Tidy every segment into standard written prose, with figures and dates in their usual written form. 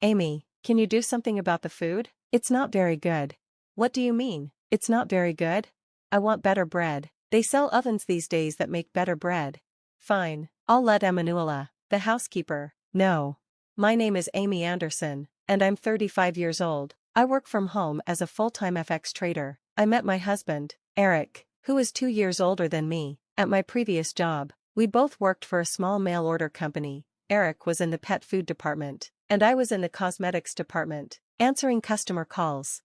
Amy, can you do something about the food? It's not very good. What do you mean, it's not very good? I want better bread. They sell ovens these days that make better bread. Fine, I'll let Emanuela, the housekeeper, know. My name is Amy Anderson, and I'm 35 years old. I work from home as a full-time FX trader. I met my husband, Eric, who is 2 years older than me, at my previous job. We both worked for a small mail order company. Eric was in the pet food department, and I was in the cosmetics department, answering customer calls.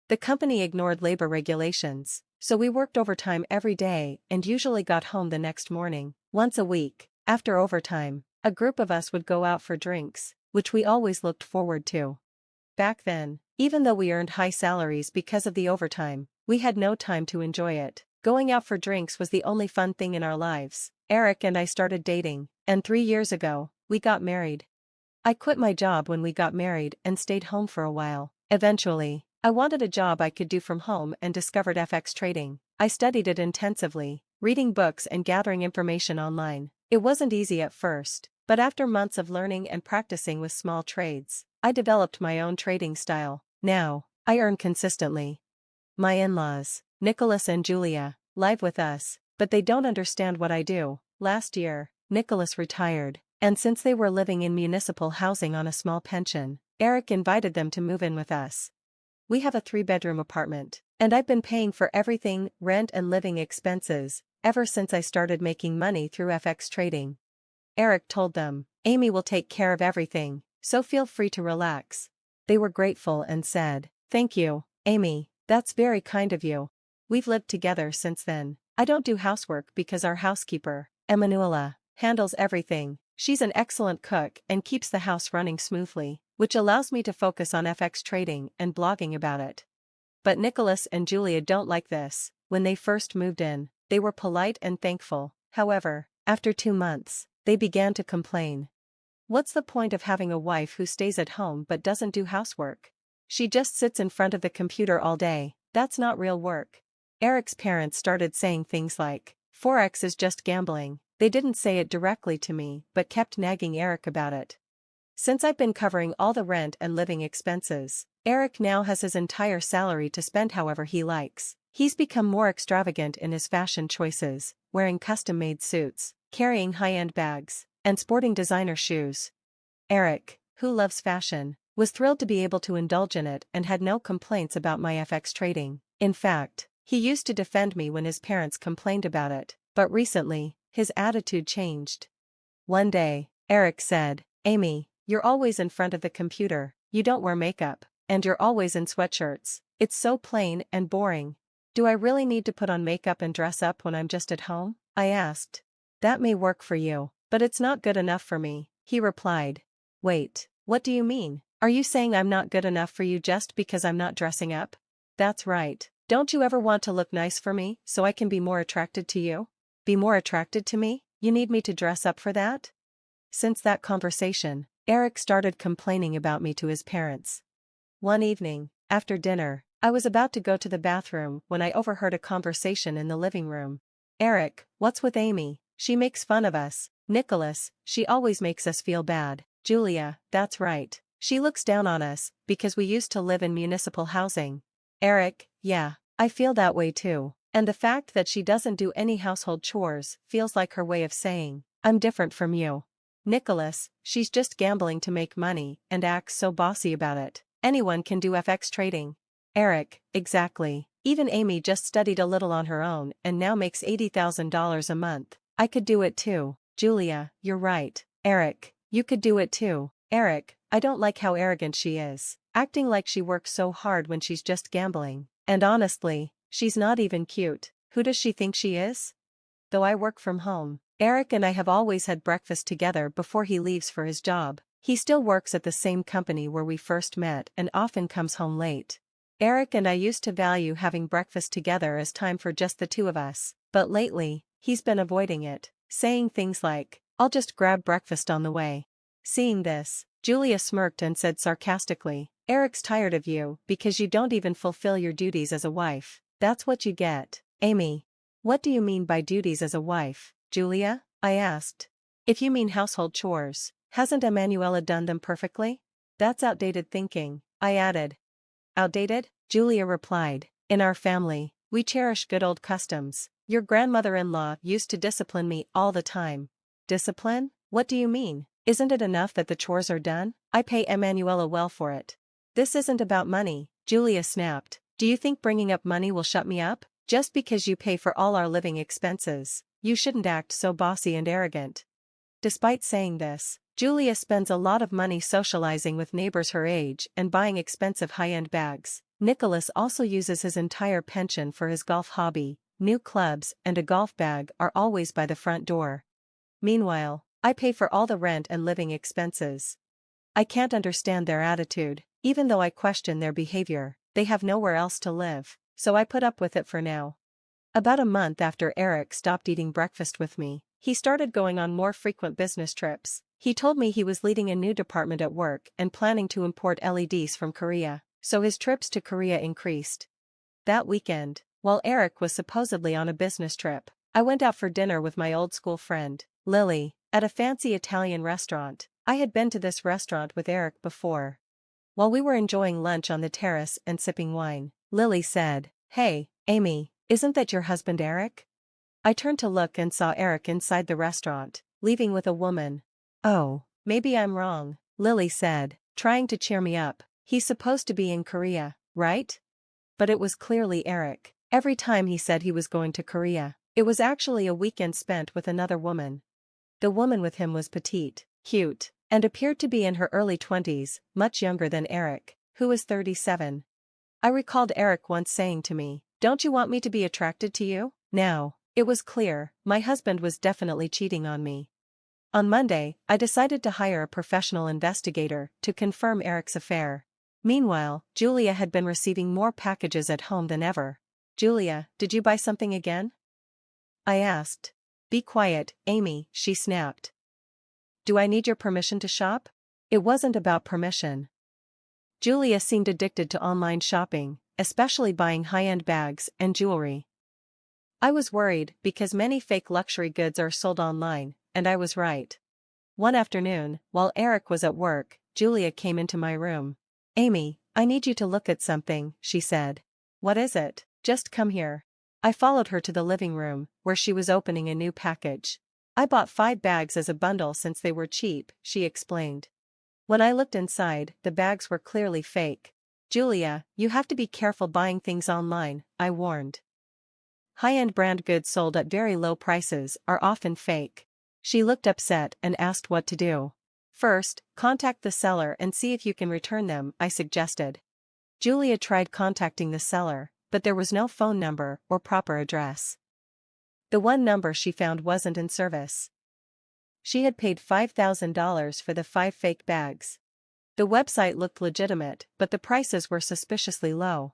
The company ignored labor regulations, so we worked overtime every day and usually got home the next morning. Once a week, after overtime, a group of us would go out for drinks, which we always looked forward to. Back then, even though we earned high salaries because of the overtime, we had no time to enjoy it. Going out for drinks was the only fun thing in our lives. Eric and I started dating, and 3 years ago, we got married. I quit my job when we got married and stayed home for a while. Eventually, I wanted a job I could do from home and discovered FX trading. I studied it intensively, reading books and gathering information online. It wasn't easy at first, but after months of learning and practicing with small trades, I developed my own trading style. Now, I earn consistently. My in-laws, Nicholas and Julia, live with us, but they don't understand what I do. Last year, Nicholas retired, and since they were living in municipal housing on a small pension, Eric invited them to move in with us. We have a 3-bedroom apartment, and I've been paying for everything, rent and living expenses, ever since I started making money through FX trading. Eric told them, Amy will take care of everything, so feel free to relax. They were grateful and said, thank you, Amy, that's very kind of you. We've lived together since then. I don't do housework because our housekeeper, Emanuela, handles everything. She's an excellent cook and keeps the house running smoothly, which allows me to focus on FX trading and blogging about it. But Nicholas and Julia don't like this. When they first moved in, they were polite and thankful. However, after 2 months, they began to complain. What's the point of having a wife who stays at home but doesn't do housework? She just sits in front of the computer all day. That's not real work. Eric's parents started saying things like, Forex is just gambling. They didn't say it directly to me but kept nagging Eric about it. Since I've been covering all the rent and living expenses, Eric now has his entire salary to spend however he likes. He's become more extravagant in his fashion choices, wearing custom-made suits, carrying high-end bags, and sporting designer shoes. Eric, who loves fashion, was thrilled to be able to indulge in it and had no complaints about my FX trading. In fact, he used to defend me when his parents complained about it, but recently, his attitude changed. One day, Eric said, Amy, you're always in front of the computer, you don't wear makeup, and you're always in sweatshirts. It's so plain and boring. Do I really need to put on makeup and dress up when I'm just at home? I asked. That may work for you, but it's not good enough for me, he replied. Wait, what do you mean? Are you saying I'm not good enough for you just because I'm not dressing up? That's right. Don't you ever want to look nice for me so I can be more attracted to you? Be more attracted to me? You need me to dress up for that? Since that conversation, Eric started complaining about me to his parents. One evening, after dinner, I was about to go to the bathroom when I overheard a conversation in the living room. Eric, what's with Amy? She makes fun of us. Nicholas, she always makes us feel bad. Julia, that's right. She looks down on us because we used to live in municipal housing. Eric, yeah, I feel that way too. And the fact that she doesn't do any household chores feels like her way of saying, I'm different from you. Nicholas, she's just gambling to make money and acts so bossy about it. Anyone can do FX trading. Eric, exactly. Even Amy just studied a little on her own and now makes $80,000 a month. I could do it too. Julia, you're right. Eric, you could do it too. Eric, I don't like how arrogant she is, acting like she works so hard when she's just gambling. And honestly, she's not even cute. Who does she think she is? Though I work from home, Eric and I have always had breakfast together before he leaves for his job. He still works at the same company where we first met and often comes home late. Eric and I used to value having breakfast together as time for just the two of us, but lately, he's been avoiding it, saying things like, I'll just grab breakfast on the way. Seeing this, Julia smirked and said sarcastically, Eric's tired of you because you don't even fulfill your duties as a wife. That's what you get. Amy, what do you mean by duties as a wife, Julia? I asked. If you mean household chores, hasn't Emanuela done them perfectly? That's outdated thinking, I added. Outdated? Julia replied. In our family, we cherish good old customs. Your grandmother-in-law used to discipline me all the time. Discipline? What do you mean? Isn't it enough that the chores are done? I pay Emanuela well for it. This isn't about money, Julia snapped. Do you think bringing up money will shut me up? Just because you pay for all our living expenses, you shouldn't act so bossy and arrogant. Despite saying this, Julia spends a lot of money socializing with neighbors her age and buying expensive high-end bags. Nicholas also uses his entire pension for his golf hobby. New clubs and a golf bag are always by the front door. Meanwhile, I pay for all the rent and living expenses. I can't understand their attitude. Even though I question their behavior, they have nowhere else to live, so I put up with it for now. About a month after Eric stopped eating breakfast with me, he started going on more frequent business trips. He told me he was leading a new department at work and planning to import LEDs from Korea, so his trips to Korea increased. That weekend, while Eric was supposedly on a business trip, I went out for dinner with my old school friend, Lily, at a fancy Italian restaurant. I had been to this restaurant with Eric before. While we were enjoying lunch on the terrace and sipping wine, Lily said, "Hey, Amy, isn't that your husband Eric?" I turned to look and saw Eric inside the restaurant, leaving with a woman. "Oh, maybe I'm wrong," Lily said, trying to cheer me up. "He's supposed to be in Korea, right?" But it was clearly Eric. Every time he said he was going to Korea, it was actually a weekend spent with another woman. The woman with him was petite, cute, and appeared to be in her early 20s, much younger than Eric, who was 37. I recalled Eric once saying to me, "Don't you want me to be attracted to you?" Now, it was clear, my husband was definitely cheating on me. On Monday, I decided to hire a professional investigator to confirm Eric's affair. Meanwhile, Julia had been receiving more packages at home than ever. "Julia, did you buy something again?" I asked. "Be quiet, Amy," she snapped. "Do I need your permission to shop?" It wasn't about permission. Julia seemed addicted to online shopping, especially buying high-end bags and jewelry. I was worried because many fake luxury goods are sold online, and I was right. One afternoon, while Eric was at work, Julia came into my room. "Amy, I need you to look at something," she said. "What is it? Just come here." I followed her to the living room, where she was opening a new package. "I bought 5 bags as a bundle since they were cheap," she explained. When I looked inside, the bags were clearly fake. "Julia, you have to be careful buying things online," I warned. High-end brand goods sold at very low prices are often fake. She looked upset and asked what to do. "First, contact the seller and see if you can return them," I suggested. Julia tried contacting the seller, but there was no phone number or proper address. The one number she found wasn't in service. She had paid $5,000 for the 5 fake bags. The website looked legitimate, but the prices were suspiciously low.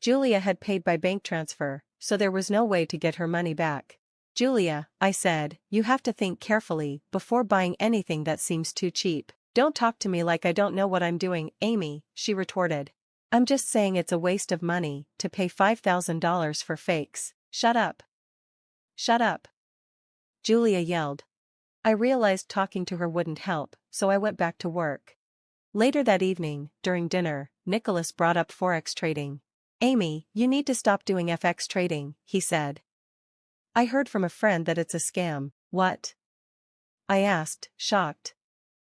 Julia had paid by bank transfer, so there was no way to get her money back. "Julia," I said, "you have to think carefully before buying anything that seems too cheap." "Don't talk to me like I don't know what I'm doing, Amy," she retorted. "I'm just saying it's a waste of money to pay $5,000 for fakes." "Shut up. Shut up," Julia yelled. I realized talking to her wouldn't help, so I went back to work. Later that evening, during dinner, Nicholas brought up forex trading. "Amy, you need to stop doing FX trading," he said. "I heard from a friend that it's a scam." "What?" I asked, shocked.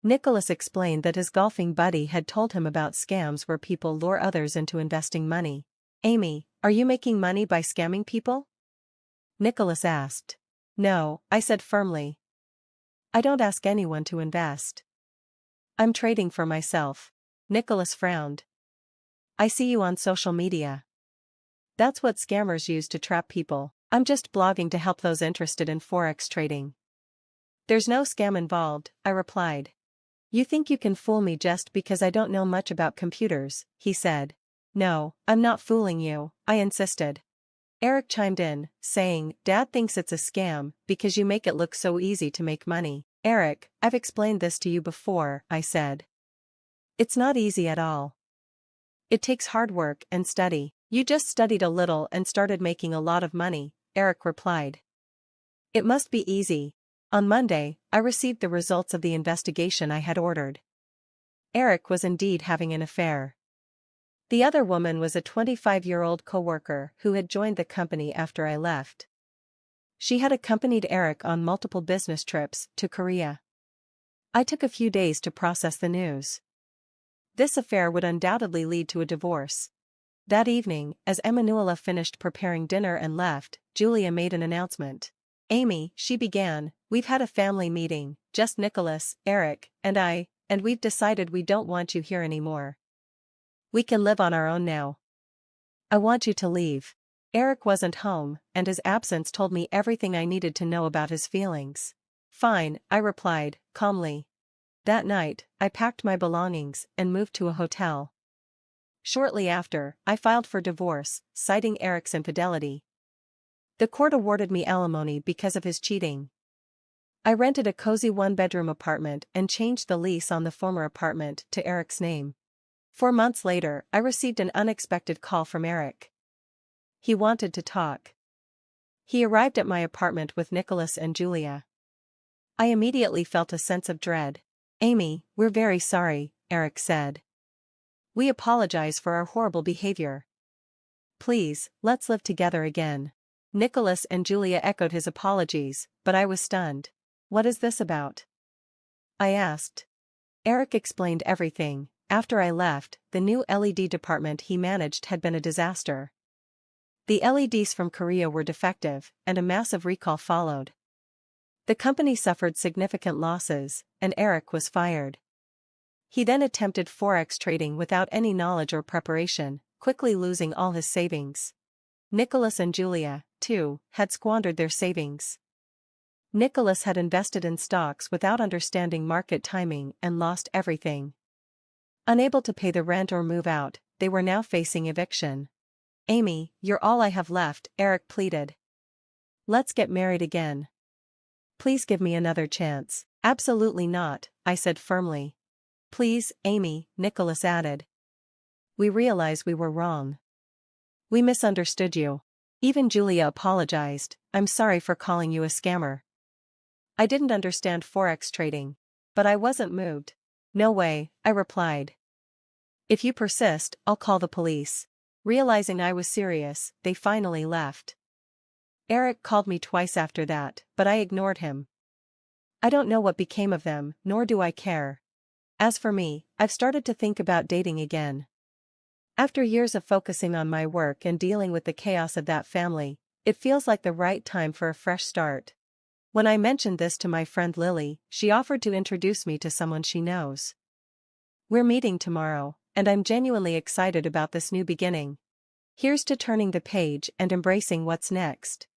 Nicholas explained that his golfing buddy had told him about scams where people lure others into investing money. "Amy, are you making money by scamming people?" Nicholas asked. "No," I said firmly. "I don't ask anyone to invest. I'm trading for myself." Nicholas frowned. "I see you on social media. That's what scammers use to trap people." "I'm just blogging to help those interested in forex trading." "There's no scam involved," I replied. "You think you can fool me just because I don't know much about computers," he said. "No, I'm not fooling you," I insisted. Eric chimed in, saying, "Dad thinks it's a scam because you make it look so easy to make money." "Eric, I've explained this to you before," I said. "It's not easy at all. It takes hard work and study." "You just studied a little and started making a lot of money," Eric replied. "It must be easy." On Monday, I received the results of the investigation I had ordered. Eric was indeed having an affair. The other woman was a 25-year-old coworker who had joined the company after I left. She had accompanied Eric on multiple business trips to Korea. I took a few days to process the news. This affair would undoubtedly lead to a divorce. That evening, as Emanuela finished preparing dinner and left, Julia made an announcement. "Amy," she began, "we've had a family meeting, just Nicholas, Eric, and I, and we've decided we don't want you here anymore. We can live on our own now. I want you to leave." Eric wasn't home, and his absence told me everything I needed to know about his feelings. "Fine," I replied, calmly. That night, I packed my belongings and moved to a hotel. Shortly after, I filed for divorce, citing Eric's infidelity. The court awarded me alimony because of his cheating. I rented a cozy one-bedroom apartment and changed the lease on the former apartment to Eric's name. 4 months later, I received an unexpected call from Eric. He wanted to talk. He arrived at my apartment with Nicholas and Julia. I immediately felt a sense of dread. "Amy, we're very sorry," Eric said. "We apologize for our horrible behavior. Please, let's live together again." Nicholas and Julia echoed his apologies, but I was stunned. "What is this about?" I asked. Eric explained everything. After I left, the new LED department he managed had been a disaster. The LEDs from Korea were defective, and a massive recall followed. The company suffered significant losses, and Eric was fired. He then attempted forex trading without any knowledge or preparation, quickly losing all his savings. Nicholas and Julia, too, had squandered their savings. Nicholas had invested in stocks without understanding market timing and lost everything. Unable to pay the rent or move out, they were now facing eviction. "Amy, you're all I have left," Eric pleaded. "Let's get married again. Please give me another chance." "Absolutely not," I said firmly. "Please, Amy," Nicholas added. "We realize we were wrong. We misunderstood you." Even Julia apologized. "I'm sorry for calling you a scammer. I didn't understand forex trading." But I wasn't moved. "No way," I replied. "If you persist, I'll call the police." Realizing I was serious, they finally left. Eric called me twice after that, but I ignored him. I don't know what became of them, nor do I care. As for me, I've started to think about dating again. After years of focusing on my work and dealing with the chaos of that family, it feels like the right time for a fresh start. When I mentioned this to my friend Lily, she offered to introduce me to someone she knows. We're meeting tomorrow, and I'm genuinely excited about this new beginning. Here's to turning the page and embracing what's next.